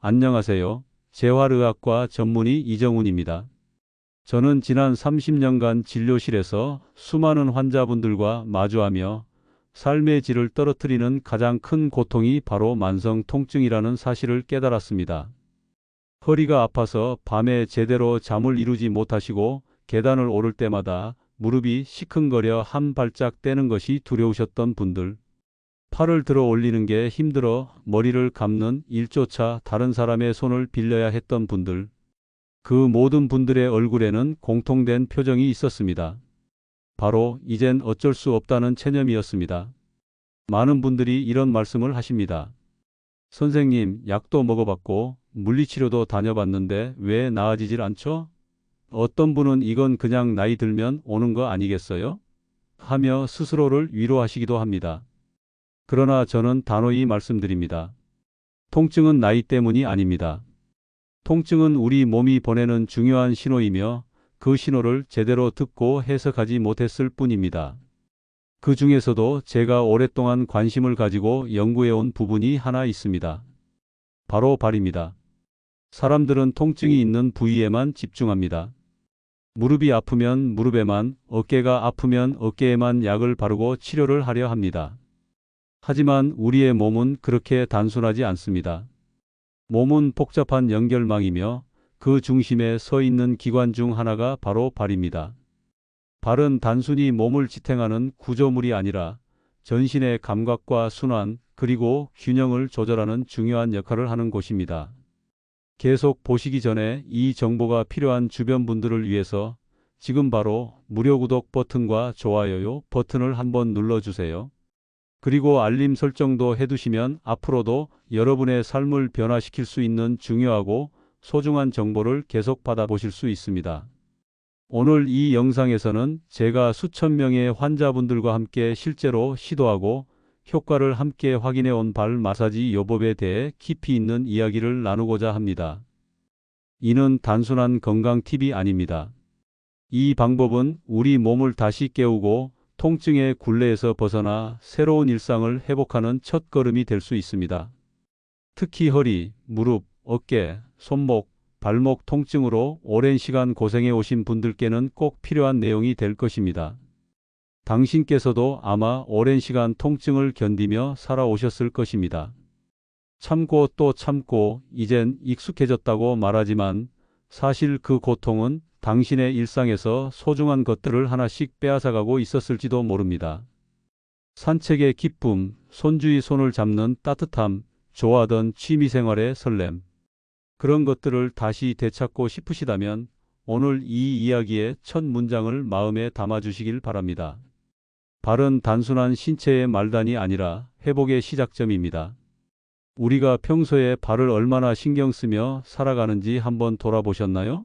안녕하세요. 재활의학과 전문의 이정훈입니다. 저는 지난 30년간 진료실에서 수많은 환자분들과 마주하며 삶의 질을 떨어뜨리는 가장 큰 고통이 바로 만성 통증이라는 사실을 깨달았습니다. 허리가 아파서 밤에 제대로 잠을 이루지 못하시고 계단을 오를 때마다 무릎이 시큰거려 한 발짝 떼는 것이 두려우셨던 분들, 팔을 들어 올리는 게 힘들어 머리를 감는 일조차 다른 사람의 손을 빌려야 했던 분들, 그 모든 분들의 얼굴에는 공통된 표정이 있었습니다. 바로 이젠 어쩔 수 없다는 체념이었습니다. 많은 분들이 이런 말씀을 하십니다. 선생님, 약도 먹어봤고 물리치료도 다녀봤는데 왜 나아지질 않죠? 어떤 분은 이건 그냥 나이 들면 오는 거 아니겠어요? 하며 스스로를 위로하시기도 합니다. 그러나 저는 단호히 말씀드립니다. 통증은 나이 때문이 아닙니다. 통증은 우리 몸이 보내는 중요한 신호이며 그 신호를 제대로 듣고 해석하지 못했을 뿐입니다. 그 중에서도 제가 오랫동안 관심을 가지고 연구해온 부분이 하나 있습니다. 바로 발입니다. 사람들은 통증이 있는 부위에만 집중합니다. 무릎이 아프면 무릎에만, 어깨가 아프면 어깨에만 약을 바르고 치료를 하려 합니다. 하지만 우리의 몸은 그렇게 단순하지 않습니다. 몸은 복잡한 연결망이며 그 중심에 서 있는 기관 중 하나가 바로 발입니다. 발은 단순히 몸을 지탱하는 구조물이 아니라 전신의 감각과 순환, 그리고 균형을 조절하는 중요한 역할을 하는 곳입니다. 계속 보시기 전에 이 정보가 필요한 주변 분들을 위해서 지금 바로 무료 구독 버튼과 좋아요 버튼을 한번 눌러주세요. 그리고 알림 설정도 해두시면 앞으로도 여러분의 삶을 변화시킬 수 있는 중요하고 소중한 정보를 계속 받아보실 수 있습니다. 오늘 이 영상에서는 제가 수천 명의 환자분들과 함께 실제로 시도하고 효과를 함께 확인해 온 발 마사지 요법에 대해 깊이 있는 이야기를 나누고자 합니다. 이는 단순한 건강 팁이 아닙니다. 이 방법은 우리 몸을 다시 깨우고 통증의 굴레에서 벗어나 새로운 일상을 회복하는 첫걸음이 될 수 있습니다. 특히 허리, 무릎, 어깨, 손목, 발목 통증으로 오랜 시간 고생해 오신 분들께는 꼭 필요한 내용이 될 것입니다. 당신께서도 아마 오랜 시간 통증을 견디며 살아오셨을 것입니다. 참고 또 참고 이젠 익숙해졌다고 말하지만 사실 그 고통은 당신의 일상에서 소중한 것들을 하나씩 빼앗아가고 있었을지도 모릅니다. 산책의 기쁨, 손주의 손을 잡는 따뜻함, 좋아하던 취미생활의 설렘. 그런 것들을 다시 되찾고 싶으시다면 오늘 이 이야기의 첫 문장을 마음에 담아주시길 바랍니다. 발은 단순한 신체의 말단이 아니라 회복의 시작점입니다. 우리가 평소에 발을 얼마나 신경 쓰며 살아가는지 한번 돌아보셨나요?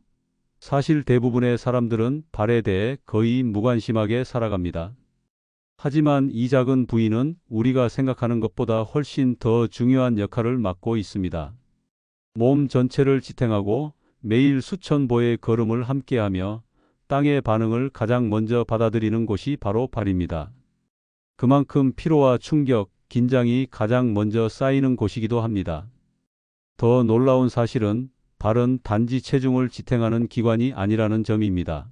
사실 대부분의 사람들은 발에 대해 거의 무관심하게 살아갑니다. 하지만 이 작은 부위는 우리가 생각하는 것보다 훨씬 더 중요한 역할을 맡고 있습니다. 몸 전체를 지탱하고 매일 수천 보의 걸음을 함께하며 땅의 반응을 가장 먼저 받아들이는 곳이 바로 발입니다. 그만큼 피로와 충격, 긴장이 가장 먼저 쌓이는 곳이기도 합니다. 더 놀라운 사실은 발은 단지 체중을 지탱하는 기관이 아니라는 점입니다.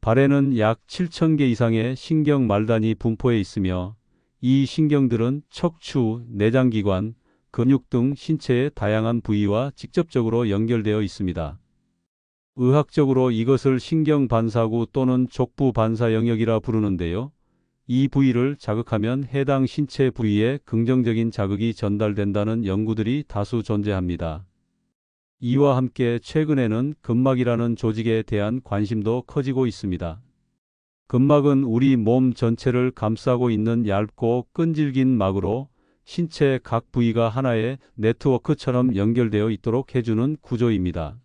발에는 약 7,000개 이상의 신경 말단이 분포해 있으며 이 신경들은 척추, 내장기관, 근육 등 신체의 다양한 부위와 직접적으로 연결되어 있습니다. 의학적으로 이것을 신경반사구 또는 족부반사 영역이라 부르는데요. 이 부위를 자극하면 해당 신체 부위에 긍정적인 자극이 전달된다는 연구들이 다수 존재합니다. 이와 함께 최근에는 근막이라는 조직에 대한 관심도 커지고 있습니다. 근막은 우리 몸 전체를 감싸고 있는 얇고 끈질긴 막으로 신체 각 부위가 하나의 네트워크처럼 연결되어 있도록 해주는 구조입니다.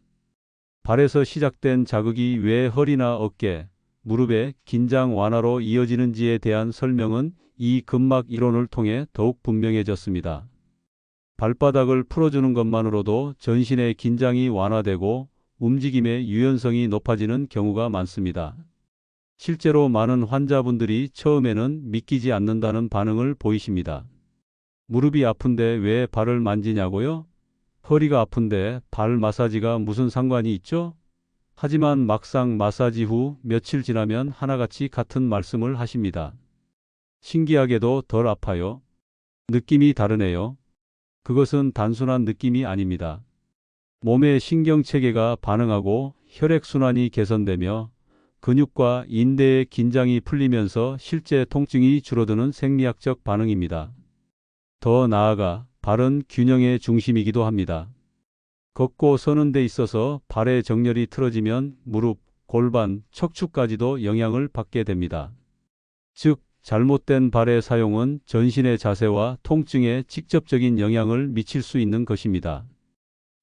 발에서 시작된 자극이 왜 허리나 어깨, 무릎의 긴장 완화로 이어지는지에 대한 설명은 이 근막 이론을 통해 더욱 분명해졌습니다. 발바닥을 풀어주는 것만으로도 전신의 긴장이 완화되고 움직임의 유연성이 높아지는 경우가 많습니다. 실제로 많은 환자분들이 처음에는 믿기지 않는다는 반응을 보이십니다. 무릎이 아픈데 왜 발을 만지냐고요? 허리가 아픈데 발 마사지가 무슨 상관이 있죠? 하지만 막상 마사지 후 며칠 지나면 하나같이 같은 말씀을 하십니다. 신기하게도 덜 아파요. 느낌이 다르네요. 그것은 단순한 느낌이 아닙니다. 몸의 신경체계가 반응하고 혈액순환이 개선되며 근육과 인대의 긴장이 풀리면서 실제 통증이 줄어드는 생리학적 반응입니다. 더 나아가 발은 균형의 중심이기도 합니다. 걷고 서는 데 있어서 발의 정렬이 틀어지면 무릎, 골반, 척추까지도 영향을 받게 됩니다. 즉, 잘못된 발의 사용은 전신의 자세와 통증에 직접적인 영향을 미칠 수 있는 것입니다.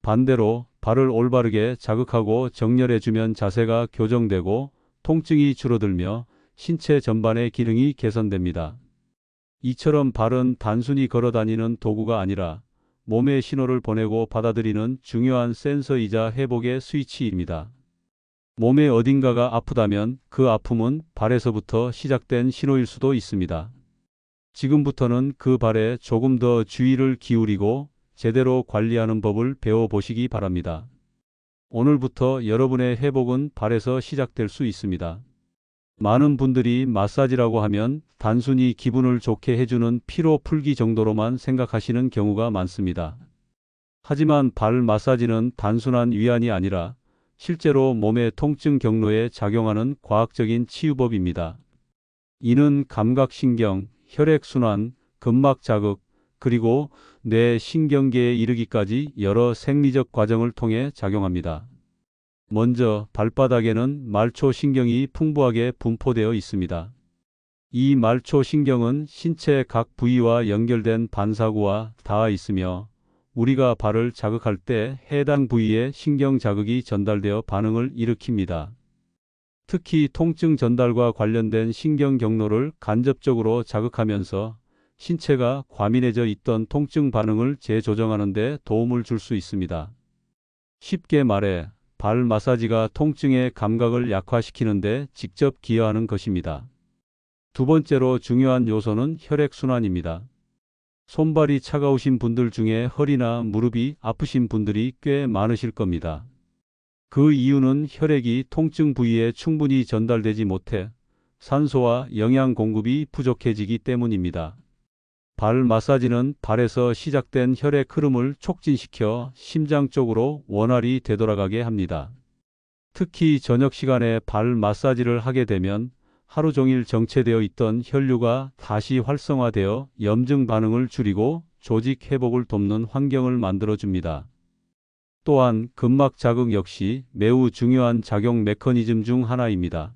반대로 발을 올바르게 자극하고 정렬해주면 자세가 교정되고 통증이 줄어들며 신체 전반의 기능이 개선됩니다. 이처럼 발은 단순히 걸어다니는 도구가 아니라 몸의 신호를 보내고 받아들이는 중요한 센서이자 회복의 스위치입니다. 몸의 어딘가가 아프다면 그 아픔은 발에서부터 시작된 신호일 수도 있습니다. 지금부터는 그 발에 조금 더 주의를 기울이고 제대로 관리하는 법을 배워보시기 바랍니다. 오늘부터 여러분의 회복은 발에서 시작될 수 있습니다. 많은 분들이 마사지라고 하면 단순히 기분을 좋게 해주는 피로 풀기 정도로만 생각하시는 경우가 많습니다. 하지만 발 마사지는 단순한 위안이 아니라 실제로 몸의 통증 경로에 작용하는 과학적인 치유법입니다. 이는 감각신경, 혈액순환, 근막 자극, 그리고 뇌 신경계에 이르기까지 여러 생리적 과정을 통해 작용합니다. 먼저 발바닥에는 말초신경이 풍부하게 분포되어 있습니다. 이 말초신경은 신체 각 부위와 연결된 반사구와 닿아 있으며 우리가 발을 자극할 때 해당 부위에 신경 자극이 전달되어 반응을 일으킵니다. 특히 통증 전달과 관련된 신경 경로를 간접적으로 자극하면서 신체가 과민해져 있던 통증 반응을 재조정하는 데 도움을 줄 수 있습니다. 쉽게 말해 발 마사지가 통증의 감각을 약화시키는 데 직접 기여하는 것입니다. 두 번째로 중요한 요소는 혈액순환입니다. 손발이 차가우신 분들 중에 허리나 무릎이 아프신 분들이 꽤 많으실 겁니다. 그 이유는 혈액이 통증 부위에 충분히 전달되지 못해 산소와 영양 공급이 부족해지기 때문입니다. 발 마사지는 발에서 시작된 혈액 흐름을 촉진시켜 심장 쪽으로 원활히 되돌아가게 합니다. 특히 저녁 시간에 발 마사지를 하게 되면 하루 종일 정체되어 있던 혈류가 다시 활성화되어 염증 반응을 줄이고 조직 회복을 돕는 환경을 만들어줍니다. 또한 근막 자극 역시 매우 중요한 작용 메커니즘 중 하나입니다.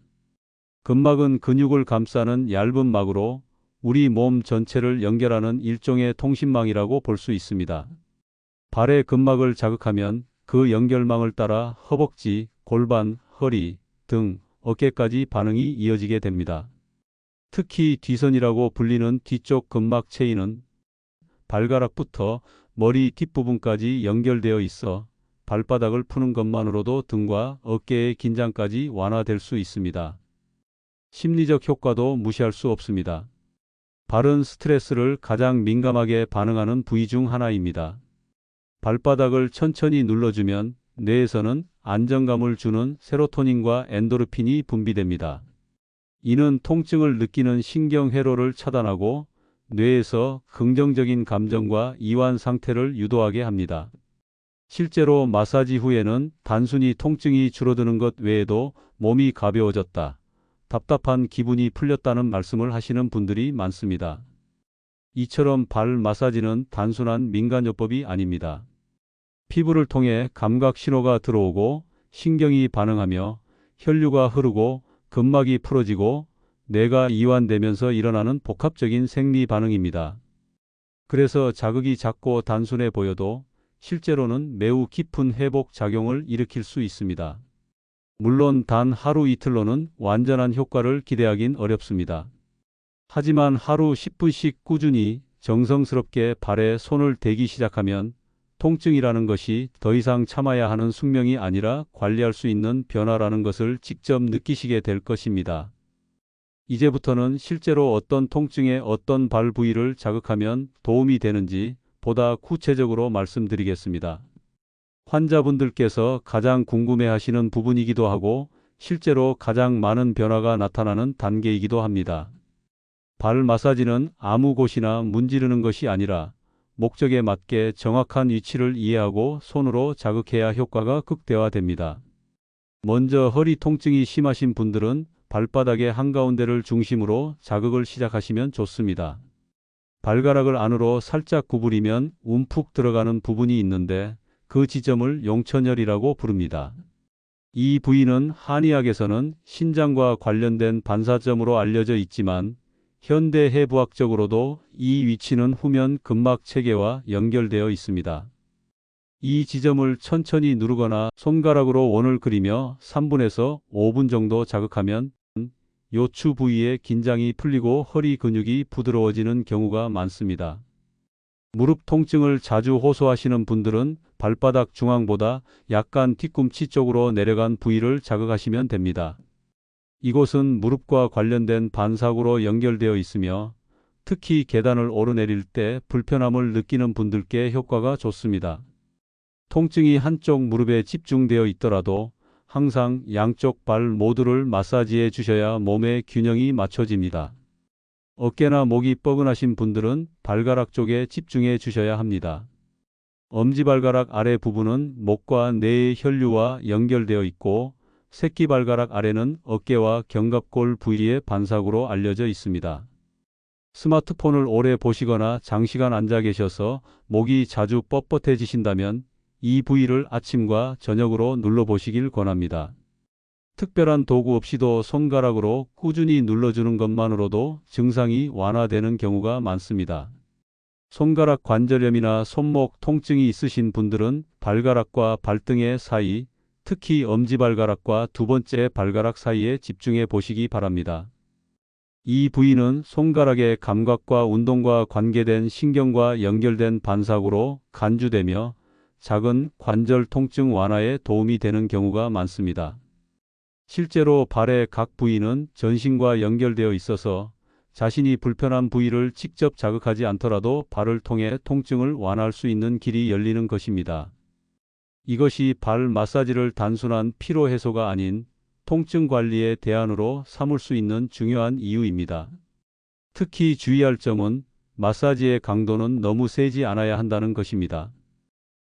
근막은 근육을 감싸는 얇은 막으로 우리 몸 전체를 연결하는 일종의 통신망이라고 볼 수 있습니다. 발의 근막을 자극하면 그 연결망을 따라 허벅지, 골반, 허리, 등, 어깨까지 반응이 이어지게 됩니다. 특히 뒤선이라고 불리는 뒤쪽 근막 체인은 발가락부터 머리 뒷부분까지 연결되어 있어 발바닥을 푸는 것만으로도 등과 어깨의 긴장까지 완화될 수 있습니다. 심리적 효과도 무시할 수 없습니다. 발은 스트레스를 가장 민감하게 반응하는 부위 중 하나입니다. 발바닥을 천천히 눌러주면 뇌에서는 안정감을 주는 세로토닌과 엔도르핀이 분비됩니다. 이는 통증을 느끼는 신경회로를 차단하고 뇌에서 긍정적인 감정과 이완 상태를 유도하게 합니다. 실제로 마사지 후에는 단순히 통증이 줄어드는 것 외에도 몸이 가벼워졌다, 답답한 기분이 풀렸다는 말씀을 하시는 분들이 많습니다. 이처럼 발 마사지는 단순한 민간요법이 아닙니다. 피부를 통해 감각 신호가 들어오고 신경이 반응하며 혈류가 흐르고 근막이 풀어지고 뇌가 이완되면서 일어나는 복합적인 생리 반응입니다. 그래서 자극이 작고 단순해 보여도 실제로는 매우 깊은 회복 작용을 일으킬 수 있습니다. 물론 단 하루 이틀로는 완전한 효과를 기대하긴 어렵습니다. 하지만 하루 10분씩 꾸준히 정성스럽게 발에 손을 대기 시작하면 통증이라는 것이 더 이상 참아야 하는 숙명이 아니라 관리할 수 있는 변화라는 것을 직접 느끼시게 될 것입니다. 이제부터는 실제로 어떤 통증에 어떤 발 부위를 자극하면 도움이 되는지 보다 구체적으로 말씀드리겠습니다. 환자분들께서 가장 궁금해하시는 부분이기도 하고 실제로 가장 많은 변화가 나타나는 단계이기도 합니다. 발 마사지는 아무 곳이나 문지르는 것이 아니라 목적에 맞게 정확한 위치를 이해하고 손으로 자극해야 효과가 극대화됩니다. 먼저 허리 통증이 심하신 분들은 발바닥의 한가운데를 중심으로 자극을 시작하시면 좋습니다. 발가락을 안으로 살짝 구부리면 움푹 들어가는 부분이 있는데 그 지점을 용천혈이라고 부릅니다. 이 부위는 한의학에서는 신장과 관련된 반사점으로 알려져 있지만 현대 해부학적으로도 이 위치는 후면 근막 체계와 연결되어 있습니다. 이 지점을 천천히 누르거나 손가락으로 원을 그리며 3분에서 5분 정도 자극하면 요추 부위의 긴장이 풀리고 허리 근육이 부드러워지는 경우가 많습니다. 무릎 통증을 자주 호소하시는 분들은 발바닥 중앙보다 약간 뒤꿈치 쪽으로 내려간 부위를 자극하시면 됩니다. 이곳은 무릎과 관련된 반사구로 연결되어 있으며 특히 계단을 오르내릴 때 불편함을 느끼는 분들께 효과가 좋습니다. 통증이 한쪽 무릎에 집중되어 있더라도 항상 양쪽 발 모두를 마사지해 주셔야 몸의 균형이 맞춰집니다. 어깨나 목이 뻐근하신 분들은 발가락 쪽에 집중해 주셔야 합니다. 엄지발가락 아래 부분은 목과 뇌의 혈류와 연결되어 있고 새끼발가락 아래는 어깨와 견갑골 부위의 반사구로 알려져 있습니다. 스마트폰을 오래 보시거나 장시간 앉아 계셔서 목이 자주 뻣뻣해지신다면 이 부위를 아침과 저녁으로 눌러보시길 권합니다. 특별한 도구 없이도 손가락으로 꾸준히 눌러주는 것만으로도 증상이 완화되는 경우가 많습니다. 손가락 관절염이나 손목 통증이 있으신 분들은 발가락과 발등의 사이, 특히 엄지발가락과 두 번째 발가락 사이에 집중해 보시기 바랍니다. 이 부위는 손가락의 감각과 운동과 관계된 신경과 연결된 반사구로 간주되며 작은 관절 통증 완화에 도움이 되는 경우가 많습니다. 실제로 발의 각 부위는 전신과 연결되어 있어서 자신이 불편한 부위를 직접 자극하지 않더라도 발을 통해 통증을 완화할 수 있는 길이 열리는 것입니다. 이것이 발 마사지를 단순한 피로 해소가 아닌 통증 관리의 대안으로 삼을 수 있는 중요한 이유입니다. 특히 주의할 점은 마사지의 강도는 너무 세지 않아야 한다는 것입니다.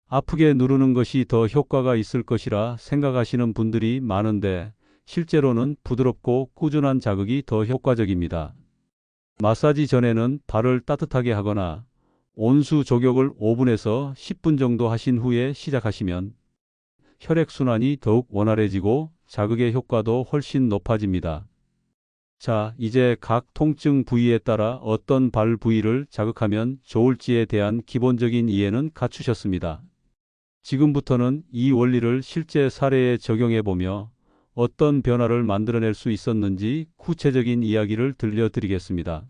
아프게 누르는 것이 더 효과가 있을 것이라 생각하시는 분들이 많은데 실제로는 부드럽고 꾸준한 자극이 더 효과적입니다. 마사지 전에는 발을 따뜻하게 하거나 온수 조격을 5분에서 10분 정도 하신 후에 시작하시면 혈액순환이 더욱 원활해지고 자극의 효과도 훨씬 높아집니다. 자, 이제 각 통증 부위에 따라 어떤 발 부위를 자극하면 좋을지에 대한 기본적인 이해는 갖추셨습니다. 지금부터는 이 원리를 실제 사례에 적용해보며 어떤 변화를 만들어낼 수 있었는지 구체적인 이야기를 들려드리겠습니다.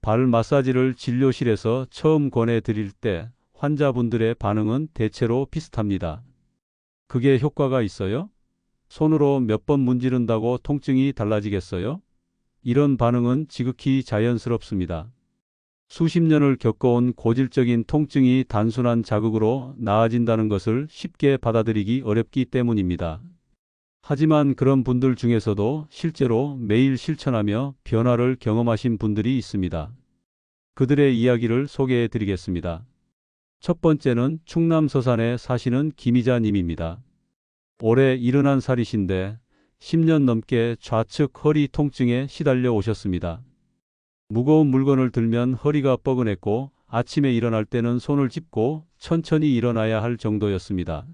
발 마사지를 진료실에서 처음 권해드릴 때 환자분들의 반응은 대체로 비슷합니다. 그게 효과가 있어요? 손으로 몇 번 문지른다고 통증이 달라지겠어요? 이런 반응은 지극히 자연스럽습니다. 수십 년을 겪어온 고질적인 통증이 단순한 자극으로 나아진다는 것을 쉽게 받아들이기 어렵기 때문입니다. 하지만 그런 분들 중에서도 실제로 매일 실천하며 변화를 경험하신 분들이 있습니다. 그들의 이야기를 소개해 드리겠습니다. 첫 번째는 충남 서산에 사시는 김희자 님입니다. 올해 71살이신데 10년 넘게 좌측 허리 통증에 시달려 오셨습니다. 무거운 물건을 들면 허리가 뻐근했고 아침에 일어날 때는 손을 짚고 천천히 일어나야 할 정도였습니다.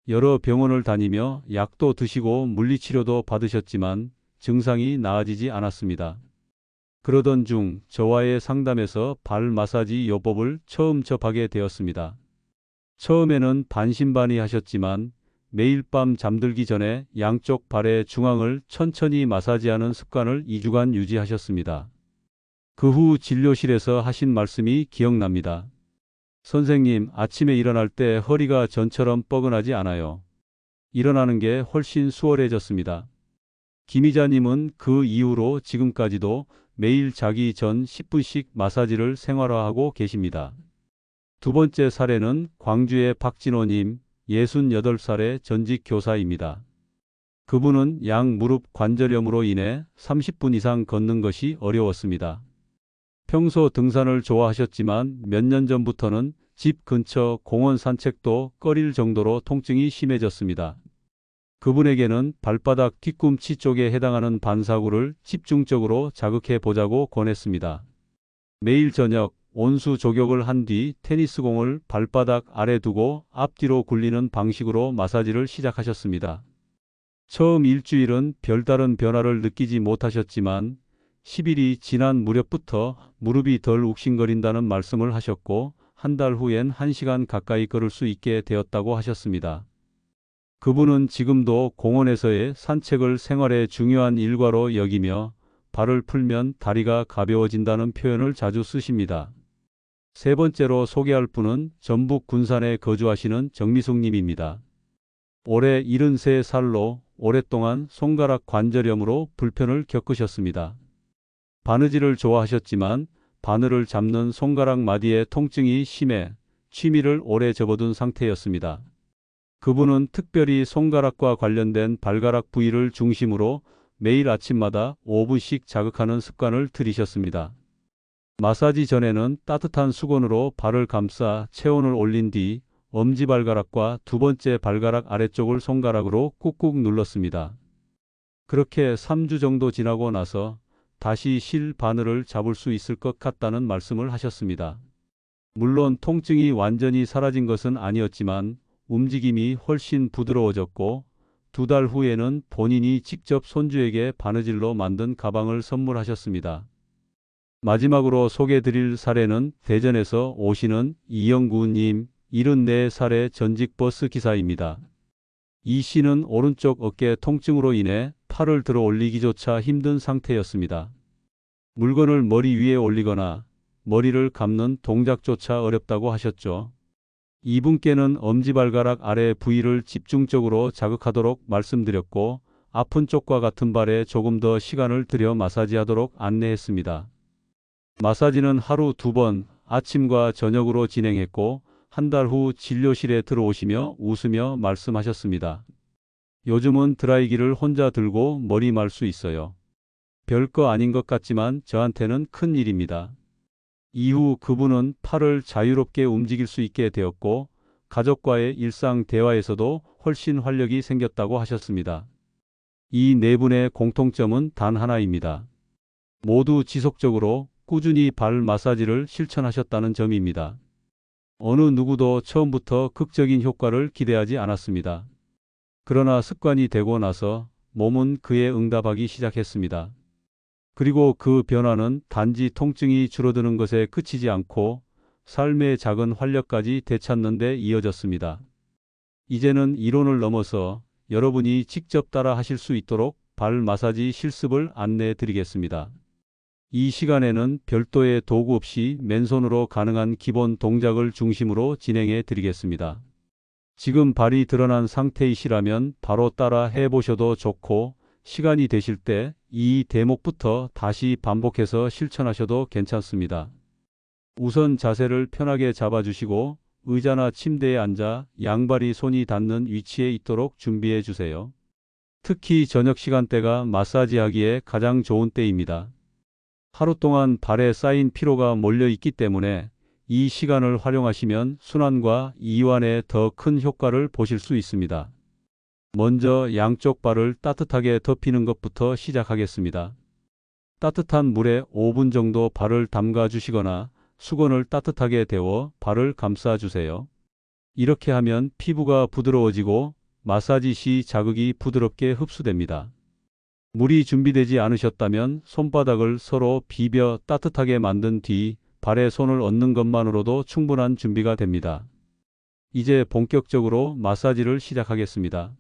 여러 병원을 다니며 약도 드시고 물리치료도 받으셨지만 증상이 나아지지 않았습니다. 그러던 중 저와의 상담에서 발 마사지 요법을 처음 접하게 되었습니다. 처음에는 반신반의하셨지만 매일 밤 잠들기 전에 양쪽 발의 중앙을 천천히 마사지하는 습관을 2주간 유지하셨습니다. 그 후 진료실에서 하신 말씀이 기억납니다. 선생님, 아침에 일어날 때 허리가 전처럼 뻐근하지 않아요. 일어나는 게 훨씬 수월해졌습니다. 김희자님은 그 이후로 지금까지도 매일 자기 전 10분씩 마사지를 생활화하고 계십니다. 두 번째 사례는 광주의 박진호님, 68살의 전직 교사입니다. 그분은 양 무릎 관절염으로 인해 30분 이상 걷는 것이 어려웠습니다. 평소 등산을 좋아하셨지만 몇 년 전부터는 집 근처 공원 산책도 꺼릴 정도로 통증이 심해졌습니다. 그분에게는 발바닥 뒤꿈치 쪽에 해당하는 반사구를 집중적으로 자극해 보자고 권했습니다. 매일 저녁 온수 조격을 한 뒤 테니스공을 발바닥 아래 두고 앞뒤로 굴리는 방식으로 마사지를 시작하셨습니다. 처음 일주일은 별다른 변화를 느끼지 못하셨지만 10일이 지난 무렵부터 무릎이 덜 욱신거린다는 말씀을 하셨고 한 달 후엔 1시간 가까이 걸을 수 있게 되었다고 하셨습니다. 그분은 지금도 공원에서의 산책을 생활의 중요한 일과로 여기며 발을 풀면 다리가 가벼워진다는 표현을 자주 쓰십니다. 세 번째로 소개할 분은 전북 군산에 거주하시는 정미숙 님입니다. 올해 73살로 오랫동안 손가락 관절염으로 불편을 겪으셨습니다. 바느질을 좋아하셨지만 바늘을 잡는 손가락 마디의 통증이 심해 취미를 오래 접어둔 상태였습니다. 그분은 특별히 손가락과 관련된 발가락 부위를 중심으로 매일 아침마다 5분씩 자극하는 습관을 들이셨습니다. 마사지 전에는 따뜻한 수건으로 발을 감싸 체온을 올린 뒤 엄지발가락과 두 번째 발가락 아래쪽을 손가락으로 꾹꾹 눌렀습니다. 그렇게 3주 정도 지나고 나서 다시 실 바늘을 잡을 수 있을 것 같다는 말씀을 하셨습니다. 물론 통증이 완전히 사라진 것은 아니었지만 움직임이 훨씬 부드러워졌고 2달 후에는 본인이 직접 손주에게 바느질로 만든 가방을 선물하셨습니다. 마지막으로 소개드릴 사례는 대전에서 오시는 이영구님 74살의 전직 버스 기사입니다. 이 씨는 오른쪽 어깨 통증으로 인해 팔을 들어 올리기조차 힘든 상태였습니다. 물건을 머리 위에 올리거나 머리를 감는 동작조차 어렵다고 하셨죠. 이분께는 엄지발가락 아래 부위를 집중적으로 자극하도록 말씀드렸고 아픈 쪽과 같은 발에 조금 더 시간을 들여 마사지하도록 안내했습니다. 마사지는 하루 2번 아침과 저녁으로 진행했고 한 달 후 진료실에 들어오시며 웃으며 말씀하셨습니다. 요즘은 드라이기를 혼자 들고 머리 말 수 있어요. 별거 아닌 것 같지만 저한테는 큰 일입니다. 이후 그분은 팔을 자유롭게 움직일 수 있게 되었고 가족과의 일상 대화에서도 훨씬 활력이 생겼다고 하셨습니다. 이 네 분의 공통점은 단 하나입니다. 모두 지속적으로 꾸준히 발 마사지를 실천하셨다는 점입니다. 어느 누구도 처음부터 극적인 효과를 기대하지 않았습니다. 그러나 습관이 되고 나서 몸은 그에 응답하기 시작했습니다. 그리고 그 변화는 단지 통증이 줄어드는 것에 그치지 않고 삶의 작은 활력까지 되찾는 데 이어졌습니다. 이제는 이론을 넘어서 여러분이 직접 따라 하실 수 있도록 발 마사지 실습을 안내해 드리겠습니다. 이 시간에는 별도의 도구 없이 맨손으로 가능한 기본 동작을 중심으로 진행해 드리겠습니다. 지금 발이 드러난 상태이시라면 바로 따라 해보셔도 좋고 시간이 되실 때 이 대목부터 다시 반복해서 실천하셔도 괜찮습니다. 우선 자세를 편하게 잡아주시고 의자나 침대에 앉아 양발이 손이 닿는 위치에 있도록 준비해 주세요. 특히 저녁 시간대가 마사지하기에 가장 좋은 때입니다. 하루 동안 발에 쌓인 피로가 몰려 있기 때문에 이 시간을 활용하시면 순환과 이완에 더 큰 효과를 보실 수 있습니다. 먼저 양쪽 발을 따뜻하게 덮이는 것부터 시작하겠습니다. 따뜻한 물에 5분 정도 발을 담가 주시거나 수건을 따뜻하게 데워 발을 감싸 주세요. 이렇게 하면 피부가 부드러워지고 마사지 시 자극이 부드럽게 흡수됩니다. 물이 준비되지 않으셨다면 손바닥을 서로 비벼 따뜻하게 만든 뒤 발에 손을 얹는 것만으로도 충분한 준비가 됩니다. 이제 본격적으로 마사지를 시작하겠습니다.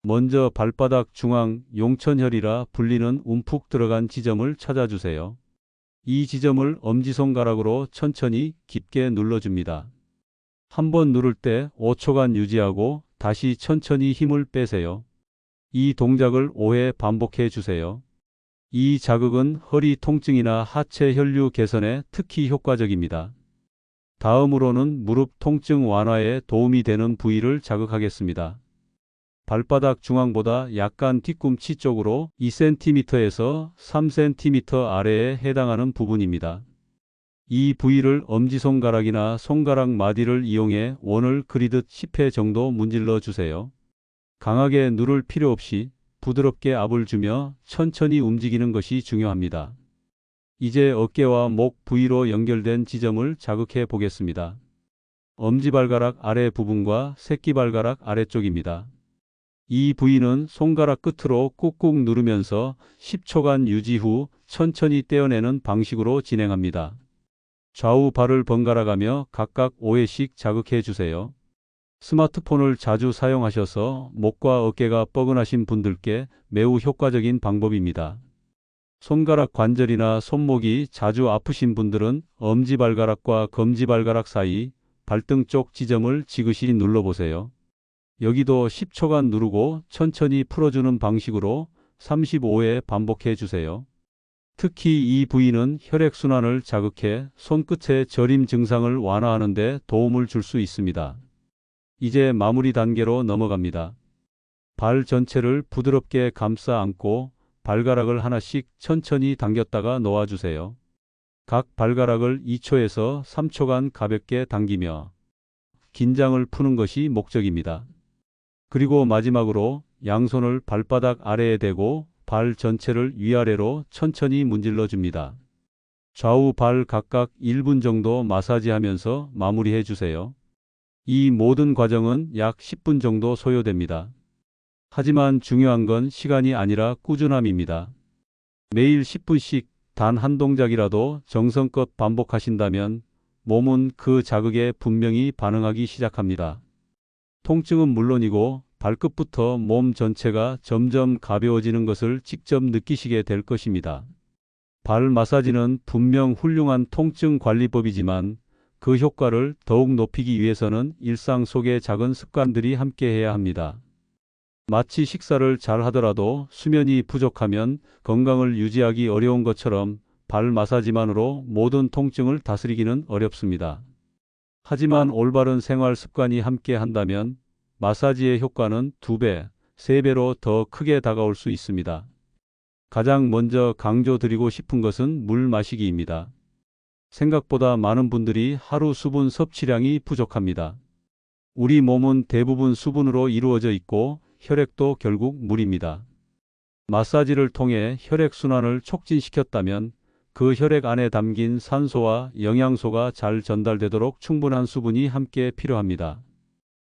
먼저 발바닥 중앙 용천혈이라 불리는 움푹 들어간 지점을 찾아주세요. 이 지점을 엄지손가락으로 천천히 깊게 눌러줍니다. 한번 누를 때 5초간 유지하고 다시 천천히 힘을 빼세요. 이 동작을 5회 반복해 주세요. 이 자극은 허리 통증이나 하체 혈류 개선에 특히 효과적입니다. 다음으로는 무릎 통증 완화에 도움이 되는 부위를 자극하겠습니다. 발바닥 중앙보다 약간 뒤꿈치 쪽으로 2cm에서 3cm 아래에 해당하는 부분입니다. 이 부위를 엄지손가락이나 손가락 마디를 이용해 원을 그리듯 10회 정도 문질러 주세요. 강하게 누를 필요 없이 부드럽게 압을 주며 천천히 움직이는 것이 중요합니다. 이제 어깨와 목 부위로 연결된 지점을 자극해 보겠습니다. 엄지발가락 아래 부분과 새끼발가락 아래쪽입니다. 이 부위는 손가락 끝으로 꾹꾹 누르면서 10초간 유지 후 천천히 떼어내는 방식으로 진행합니다. 좌우 발을 번갈아 가며 각각 5회씩 자극해 주세요. 스마트폰을 자주 사용하셔서 목과 어깨가 뻐근하신 분들께 매우 효과적인 방법입니다. 손가락 관절이나 손목이 자주 아프신 분들은 엄지발가락과 검지발가락 사이 발등 쪽 지점을 지그시 눌러보세요. 여기도 10초간 누르고 천천히 풀어주는 방식으로 35회 반복해 주세요. 특히 이 부위는 혈액순환을 자극해 손끝의 저림 증상을 완화하는 데 도움을 줄 수 있습니다. 이제 마무리 단계로 넘어갑니다. 발 전체를 부드럽게 감싸 안고 발가락을 하나씩 천천히 당겼다가 놓아주세요. 각 발가락을 2초에서 3초간 가볍게 당기며 긴장을 푸는 것이 목적입니다. 그리고 마지막으로 양손을 발바닥 아래에 대고 발 전체를 위아래로 천천히 문질러 줍니다. 좌우 발 각각 1분 정도 마사지하면서 마무리해 주세요. 이 모든 과정은 약 10분 정도 소요됩니다. 하지만 중요한 건 시간이 아니라 꾸준함입니다. 매일 10분씩 단 한 동작이라도 정성껏 반복하신다면 몸은 그 자극에 분명히 반응하기 시작합니다. 통증은 물론이고 발끝부터 몸 전체가 점점 가벼워지는 것을 직접 느끼시게 될 것입니다. 발 마사지는 분명 훌륭한 통증 관리법이지만 그 효과를 더욱 높이기 위해서는 일상 속의 작은 습관들이 함께해야 합니다. 마치 식사를 잘 하더라도 수면이 부족하면 건강을 유지하기 어려운 것처럼 발 마사지만으로 모든 통증을 다스리기는 어렵습니다. 하지만 올바른 생활 습관이 함께 한다면 마사지의 효과는 2배, 3배로 더 크게 다가올 수 있습니다. 가장 먼저 강조드리고 싶은 것은 물 마시기입니다. 생각보다 많은 분들이 하루 수분 섭취량이 부족합니다. 우리 몸은 대부분 수분으로 이루어져 있고 혈액도 결국 물입니다. 마사지를 통해 혈액순환을 촉진시켰다면 그 혈액 안에 담긴 산소와 영양소가 잘 전달되도록 충분한 수분이 함께 필요합니다.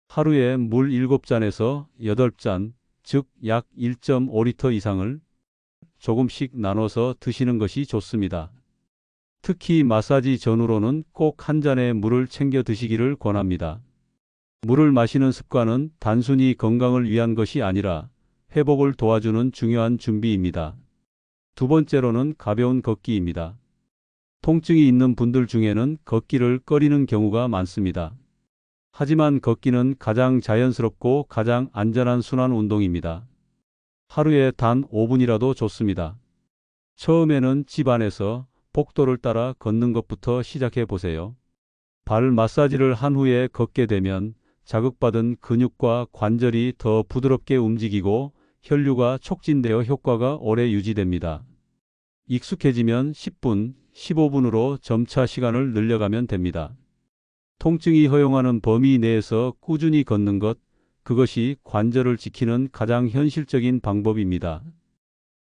하루에 물 7잔에서 8잔, 즉 약 1.5리터 이상을 조금씩 나눠서 드시는 것이 좋습니다. 특히 마사지 전후로는 꼭 한 잔의 물을 챙겨 드시기를 권합니다. 물을 마시는 습관은 단순히 건강을 위한 것이 아니라 회복을 도와주는 중요한 준비입니다. 두 번째로는 가벼운 걷기입니다. 통증이 있는 분들 중에는 걷기를 꺼리는 경우가 많습니다. 하지만 걷기는 가장 자연스럽고 가장 안전한 순환 운동입니다. 하루에 단 5분이라도 좋습니다. 처음에는 집 안에서 복도를 따라 걷는 것부터 시작해 보세요. 발 마사지를 한 후에 걷게 되면 자극받은 근육과 관절이 더 부드럽게 움직이고 혈류가 촉진되어 효과가 오래 유지됩니다. 익숙해지면 10분, 15분으로 점차 시간을 늘려가면 됩니다. 통증이 허용하는 범위 내에서 꾸준히 걷는 것, 그것이 관절을 지키는 가장 현실적인 방법입니다.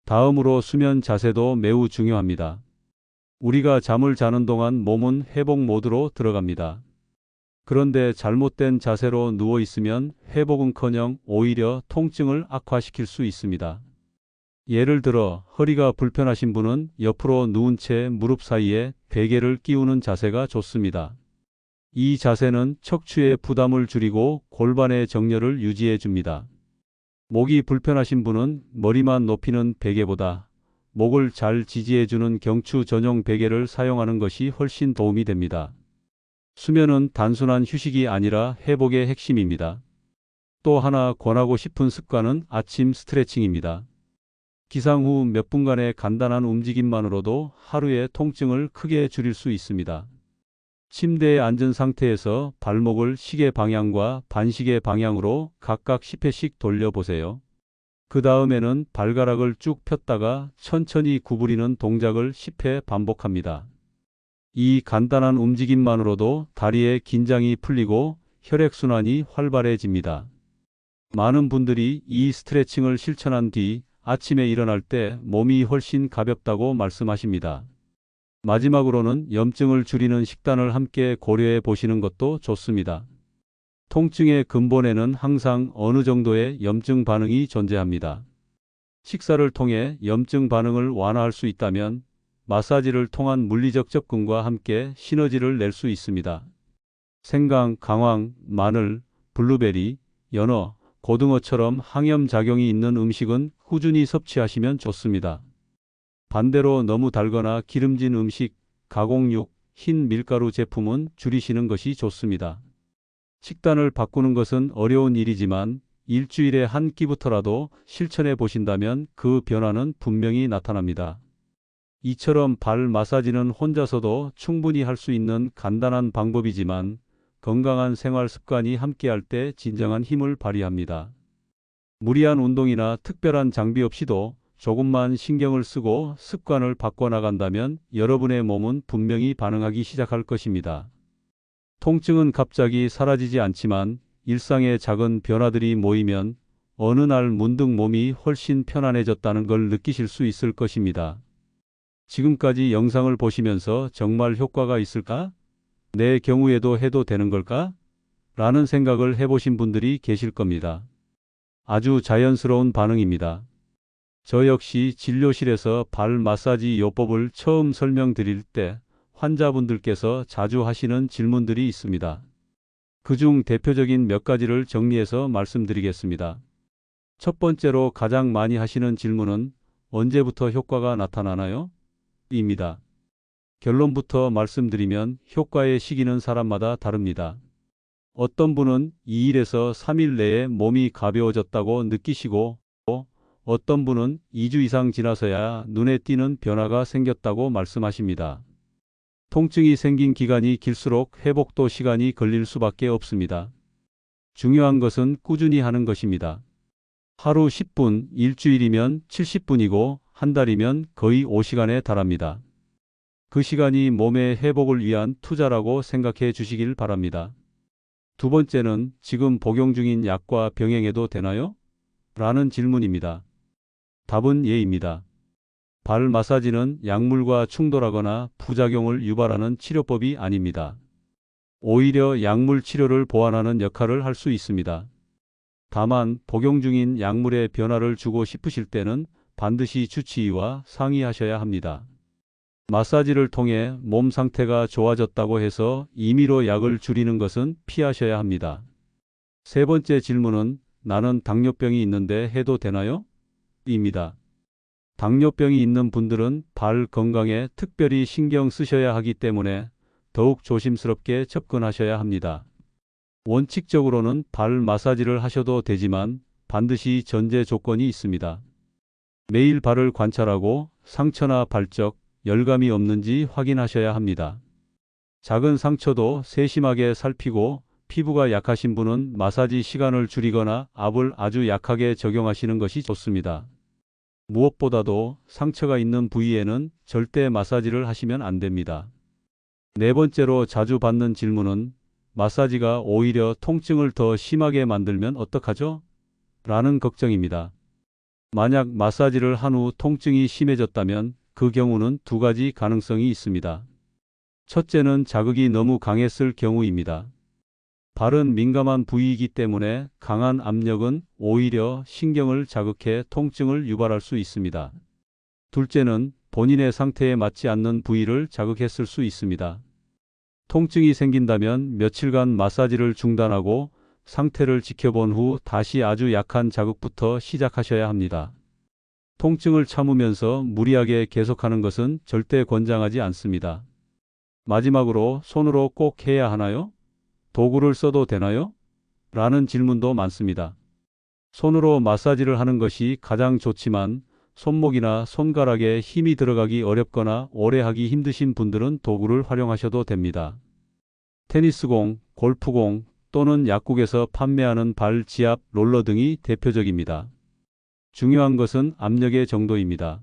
다음으로 수면 자세도 매우 중요합니다. 우리가 잠을 자는 동안 몸은 회복 모드로 들어갑니다. 그런데 잘못된 자세로 누워 있으면 회복은커녕 오히려 통증을 악화시킬 수 있습니다. 예를 들어 허리가 불편하신 분은 옆으로 누운 채 무릎 사이에 베개를 끼우는 자세가 좋습니다. 이 자세는 척추의 부담을 줄이고 골반의 정렬을 유지해 줍니다. 목이 불편하신 분은 머리만 높이는 베개보다 목을 잘 지지해 주는 경추 전용 베개를 사용하는 것이 훨씬 도움이 됩니다. 수면은 단순한 휴식이 아니라 회복의 핵심입니다. 또 하나 권하고 싶은 습관은 아침 스트레칭입니다. 기상 후 몇 분간의 간단한 움직임만으로도 하루의 통증을 크게 줄일 수 있습니다. 침대에 앉은 상태에서 발목을 시계 방향과 반시계 방향으로 각각 10회씩 돌려보세요. 그 다음에는 발가락을 쭉 폈다가 천천히 구부리는 동작을 10회 반복합니다. 이 간단한 움직임만으로도 다리의 긴장이 풀리고 혈액순환이 활발해집니다. 많은 분들이 이 스트레칭을 실천한 뒤 아침에 일어날 때 몸이 훨씬 가볍다고 말씀하십니다. 마지막으로는 염증을 줄이는 식단을 함께 고려해 보시는 것도 좋습니다. 통증의 근본에는 항상 어느 정도의 염증 반응이 존재합니다. 식사를 통해 염증 반응을 완화할 수 있다면 마사지를 통한 물리적 접근과 함께 시너지를 낼 수 있습니다. 생강, 강황, 마늘, 블루베리, 연어, 고등어처럼 항염작용이 있는 음식은 꾸준히 섭취하시면 좋습니다. 반대로 너무 달거나 기름진 음식, 가공육, 흰 밀가루 제품은 줄이시는 것이 좋습니다. 식단을 바꾸는 것은 어려운 일이지만 일주일에 한 끼부터라도 실천해 보신다면 그 변화는 분명히 나타납니다. 이처럼 발 마사지는 혼자서도 충분히 할 수 있는 간단한 방법이지만 건강한 생활 습관이 함께할 때 진정한 힘을 발휘합니다. 무리한 운동이나 특별한 장비 없이도 조금만 신경을 쓰고 습관을 바꿔나간다면 여러분의 몸은 분명히 반응하기 시작할 것입니다. 통증은 갑자기 사라지지 않지만 일상의 작은 변화들이 모이면 어느 날 문득 몸이 훨씬 편안해졌다는 걸 느끼실 수 있을 것입니다. 지금까지 영상을 보시면서 정말 효과가 있을까? 내 경우에도 해도 되는 걸까? 라는 생각을 해보신 분들이 계실 겁니다. 아주 자연스러운 반응입니다. 저 역시 진료실에서 발 마사지 요법을 처음 설명드릴 때 환자분들께서 자주 하시는 질문들이 있습니다. 그중 대표적인 몇 가지를 정리해서 말씀드리겠습니다. 첫 번째로 가장 많이 하시는 질문은 언제부터 효과가 나타나나요? 입니다. 결론부터 말씀드리면 효과의 시기는 사람마다 다릅니다. 어떤 분은 2일에서 3일 내에 몸이 가벼워졌다고 느끼시고 어떤 분은 2주 이상 지나서야 눈에 띄는 변화가 생겼다고 말씀하십니다. 통증이 생긴 기간이 길수록 회복도 시간이 걸릴 수밖에 없습니다. 중요한 것은 꾸준히 하는 것입니다. 하루 10분, 일주일이면 70분이고 한 달이면 거의 5시간에 달합니다. 그 시간이 몸의 회복을 위한 투자라고 생각해 주시길 바랍니다. 두 번째는 지금 복용 중인 약과 병행해도 되나요? 라는 질문입니다. 답은 예입니다. 발 마사지는 약물과 충돌하거나 부작용을 유발하는 치료법이 아닙니다. 오히려 약물 치료를 보완하는 역할을 할 수 있습니다. 다만 복용 중인 약물에 변화를 주고 싶으실 때는 반드시 주치의와 상의하셔야 합니다. 마사지를 통해 몸 상태가 좋아졌다고 해서 임의로 약을 줄이는 것은 피하셔야 합니다. 세 번째 질문은 나는 당뇨병이 있는데 해도 되나요? 입니다. 당뇨병이 있는 분들은 발 건강에 특별히 신경 쓰셔야 하기 때문에 더욱 조심스럽게 접근하셔야 합니다. 원칙적으로는 발 마사지를 하셔도 되지만 반드시 전제 조건이 있습니다. 매일 발을 관찰하고 상처나 발적, 열감이 없는지 확인하셔야 합니다. 작은 상처도 세심하게 살피고 피부가 약하신 분은 마사지 시간을 줄이거나 압을 아주 약하게 적용하시는 것이 좋습니다. 무엇보다도 상처가 있는 부위에는 절대 마사지를 하시면 안 됩니다. 네 번째로 자주 받는 질문은 마사지가 오히려 통증을 더 심하게 만들면 어떡하죠? 라는 걱정입니다. 만약 마사지를 한 후 통증이 심해졌다면 그 경우는 두 가지 가능성이 있습니다. 첫째는 자극이 너무 강했을 경우입니다. 발은 민감한 부위이기 때문에 강한 압력은 오히려 신경을 자극해 통증을 유발할 수 있습니다. 둘째는 본인의 상태에 맞지 않는 부위를 자극했을 수 있습니다. 통증이 생긴다면 며칠간 마사지를 중단하고 상태를 지켜본 후 다시 아주 약한 자극부터 시작하셔야 합니다. 통증을 참으면서 무리하게 계속하는 것은 절대 권장하지 않습니다. 마지막으로 손으로 꼭 해야 하나요? 도구를 써도 되나요? 라는 질문도 많습니다. 손으로 마사지를 하는 것이 가장 좋지만 손목이나 손가락에 힘이 들어가기 어렵거나 오래 하기 힘드신 분들은 도구를 활용하셔도 됩니다. 테니스공, 골프공 또는 약국에서 판매하는 발 지압 롤러 등이 대표적입니다. 중요한 것은 압력의 정도입니다.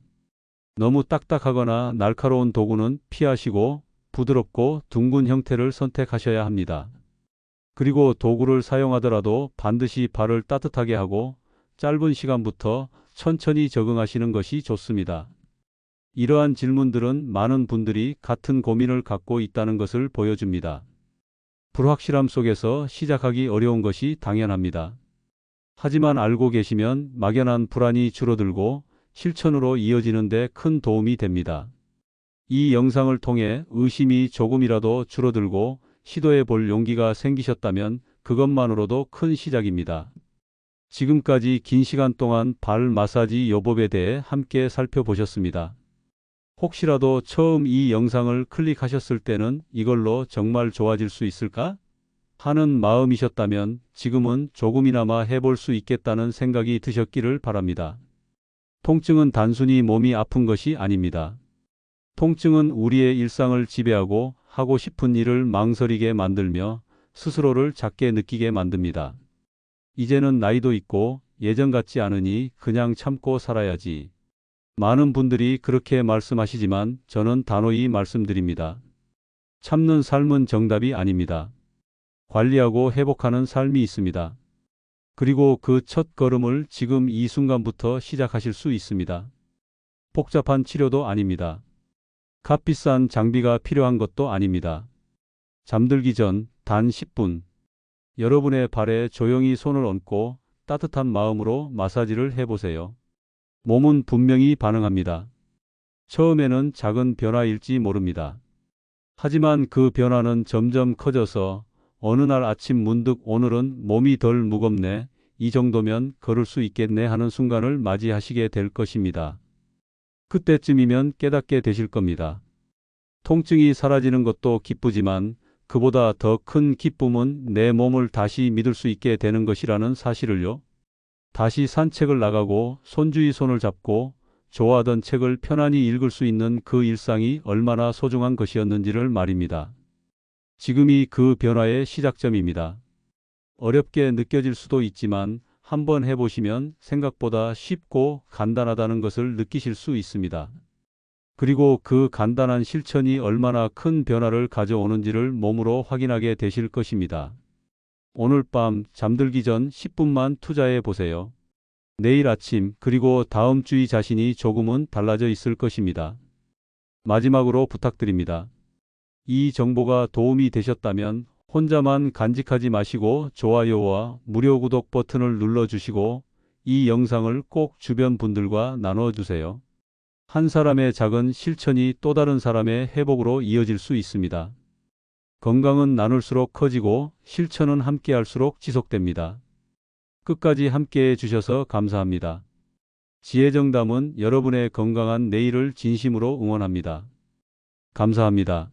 너무 딱딱하거나 날카로운 도구는 피하시고 부드럽고 둥근 형태를 선택하셔야 합니다. 그리고 도구를 사용하더라도 반드시 발을 따뜻하게 하고 짧은 시간부터 천천히 적응하시는 것이 좋습니다. 이러한 질문들은 많은 분들이 같은 고민을 갖고 있다는 것을 보여줍니다. 불확실함 속에서 시작하기 어려운 것이 당연합니다. 하지만 알고 계시면 막연한 불안이 줄어들고 실천으로 이어지는 데 큰 도움이 됩니다. 이 영상을 통해 의심이 조금이라도 줄어들고 시도해 볼 용기가 생기셨다면 그것만으로도 큰 시작입니다. 지금까지 긴 시간 동안 발 마사지 요법에 대해 함께 살펴보셨습니다. 혹시라도 처음 이 영상을 클릭하셨을 때는 이걸로 정말 좋아질 수 있을까? 하는 마음이셨다면 지금은 조금이나마 해볼 수 있겠다는 생각이 드셨기를 바랍니다. 통증은 단순히 몸이 아픈 것이 아닙니다. 통증은 우리의 일상을 지배하고 하고 싶은 일을 망설이게 만들며 스스로를 작게 느끼게 만듭니다. 이제는 나이도 있고 예전 같지 않으니 그냥 참고 살아야지. 많은 분들이 그렇게 말씀하시지만 저는 단호히 말씀드립니다. 참는 삶은 정답이 아닙니다. 관리하고 회복하는 삶이 있습니다. 그리고 그 첫 걸음을 지금 이 순간부터 시작하실 수 있습니다. 복잡한 치료도 아닙니다. 값비싼 장비가 필요한 것도 아닙니다. 잠들기 전 단 10분 여러분의 발에 조용히 손을 얹고 따뜻한 마음으로 마사지를 해보세요. 몸은 분명히 반응합니다. 처음에는 작은 변화일지 모릅니다. 하지만 그 변화는 점점 커져서 어느 날 아침 문득 오늘은 몸이 덜 무겁네, 이 정도면 걸을 수 있겠네 하는 순간을 맞이하시게 될 것입니다. 그때쯤이면 깨닫게 되실 겁니다. 통증이 사라지는 것도 기쁘지만 그보다 더 큰 기쁨은 내 몸을 다시 믿을 수 있게 되는 것이라는 사실을요. 다시 산책을 나가고 손주의 손을 잡고 좋아하던 책을 편안히 읽을 수 있는 그 일상이 얼마나 소중한 것이었는지를 말입니다. 지금이 그 변화의 시작점입니다. 어렵게 느껴질 수도 있지만 한번 해보시면 생각보다 쉽고 간단하다는 것을 느끼실 수 있습니다. 그리고 그 간단한 실천이 얼마나 큰 변화를 가져오는지를 몸으로 확인하게 되실 것입니다. 오늘 밤 잠들기 전 10분만 투자해 보세요. 내일 아침 그리고 다음 주의 자신이 조금은 달라져 있을 것입니다. 마지막으로 부탁드립니다. 이 정보가 도움이 되셨다면 혼자만 간직하지 마시고 좋아요와 무료 구독 버튼을 눌러주시고 이 영상을 꼭 주변 분들과 나눠주세요. 한 사람의 작은 실천이 또 다른 사람의 회복으로 이어질 수 있습니다. 건강은 나눌수록 커지고 실천은 함께할수록 지속됩니다. 끝까지 함께해 주셔서 감사합니다. 지혜정담은 여러분의 건강한 내일을 진심으로 응원합니다. 감사합니다.